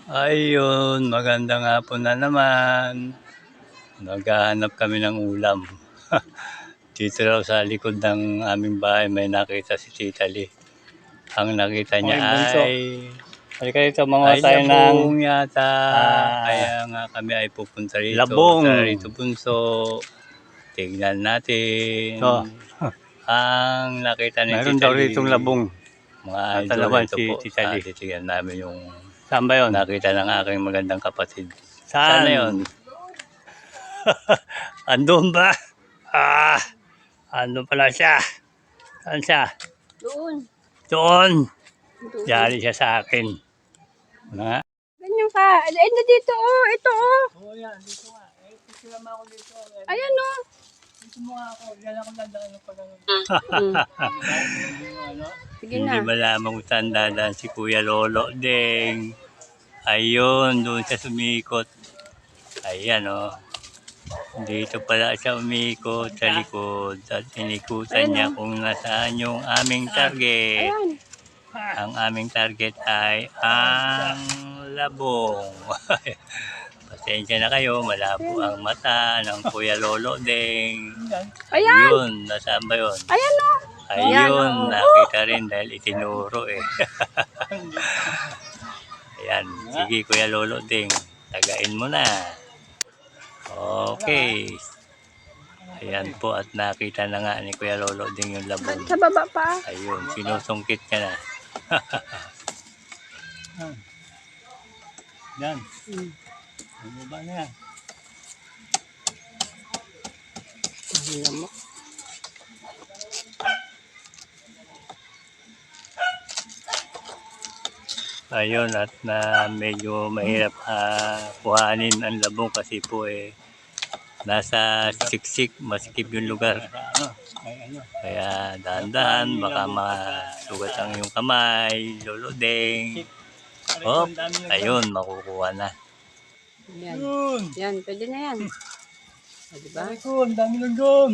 Ayun, magandang hapon na naman. Naghahanap kami ng ulam. Dito raw sa likod ng aming bahay may nakita si Tita Lee. Ang nakita niya Okay, bunso. ay Halika dito, manguha ay tayo ng labong yata. ah, Kaya nga kami ay pupunta rito. labong. Tara rito, bunso. Tignan natin. Ito, Ang nakita ni mayroon Tita daw Lee. rito labong. Mga idol, Tatalawan ito si po. Tita Lee. Titignan namin yung Saan ba yun? nakita ng aking magandang kapatid. Saan? Sana yun? Andun ba? Andun pala siya. Saan siya? Doon. Doon. Doon. Yari siya sa akin. Ano nga? Ganyan ka. Ay, na dito oh. Ito oh. Oo yan, dito nga. Picture ako dito. Ayan oh. Dito mo nga ako. Yan ako nandang pag ano. Sige Hindi na. malamang tanda si Kuya Lolo Deng. Ayun, doon siya sumikot. Ayan o. Oh. Dito pala siya umikot sa likod at inikutan niya kung nasaan yung aming target. Ayan. Ang aming target ay ang labong. Pasensya na kayo, malabo ang mata ng Kuya Lolo Deng. Ayan. Yun, nasaan ba yun? Ayan oh. Ayun, nakita rin dahil itinuro eh. Ayan, sige Kuya Lolo Deng, tagain mo na. Okay. Ayan po at nakita na nga ni Kuya Lolo Deng yung labong. Sa baba pa. Ayun, sinusungkit ka na. Yan. Ano ba na yan? Ayan mo. Ayun at na medyo mahirap kuhanin ang labong kasi po eh nasa siksik, masikip yung lugar. Kaya dahan-dahan baka masugat ang yung kamay, Lolo Deng. Oh, ayun, makukuha na. Yan. Yan, pwede na yan. O, diba? Ang dami lang doon.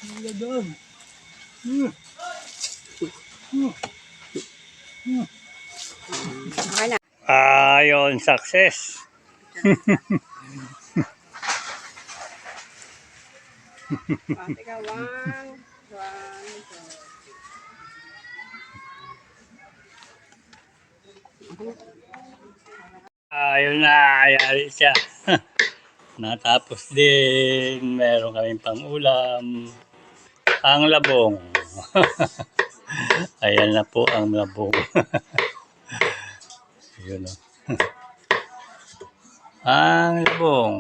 Wala doon. Okay na. Ayun, success. Teka, one, two. Ayun na, yari siya. Natapos din, meron kaming pang-ulam. Ang labong. Ayan na po ang labong. Yun o. Ang labong.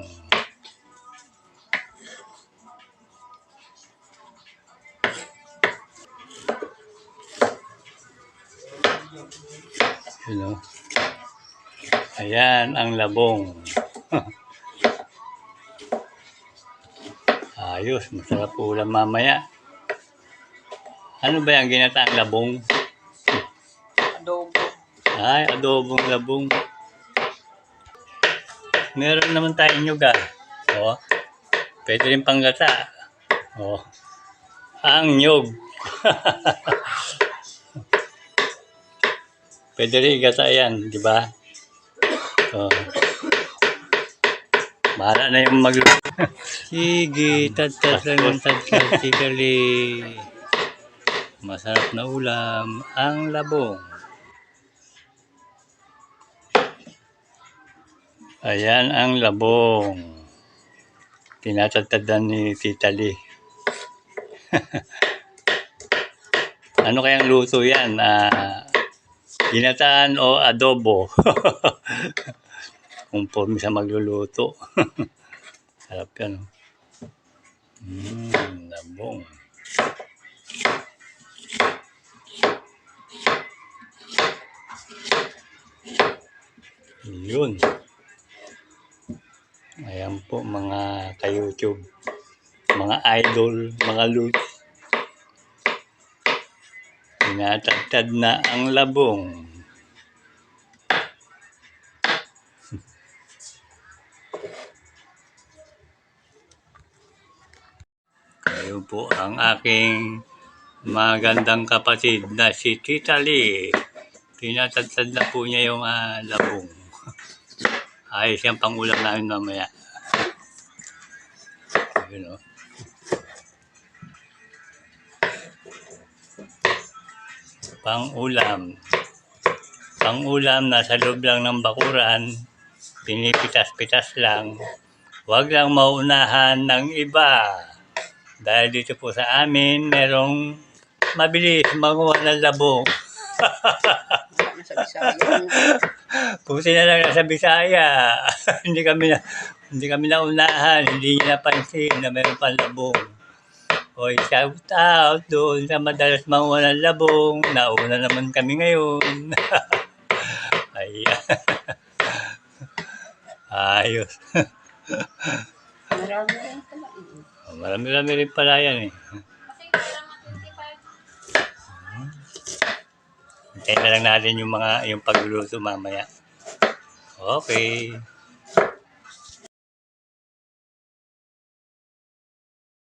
Yun o. Ayan ang labong. Ayos, masarap ulam mamaya. Ano ba yung ginataang labong? Adobo. Ay, adobong labong. Meron naman tayong nyuga. O, pwede rin panggata. O, ang nyug. Pwede rin igata yan, di ba? O, bahala na yung magluto. Sige, tadtad lang ng tadtad. Sikali. Masarap na ulam, ang labong. Ayan ang labong. Tinatadtadan ni Tita Lee. Ano kayang luto yan? Ginataan o adobo? Conforme sa magluluto. Sarap yan. Labong. Yun. Ayan po mga ka-YouTube, mga idol, mga loot. Tinatagtad na ang labong. Kayo po ang aking magandang kapatid na si Tita Lee. Tinatadsad na po niya yung labong. Ayos yung pangulam namin mamaya. Yun, oh. Pangulam. Pangulam, nasa loob lang ng bakuran. Pinipitas-pitas lang. Huwag lang maunahan ng iba. Dahil dito po sa amin, merong mabilis manguha ng labong. Wala na sa Bisaya. Pusi na lang sa Bisaya. hindi kami naunahan, hindi niya napansin na mayroon pang labong. Oy, shout out doon sa madalas manguha ng labong. Nauna naman kami ngayon. Ayan. Ayos. Marami rin pala. Marami-rami rin pala yan eh. Hintayin na lang natin yung pagluluto mamaya. Okay.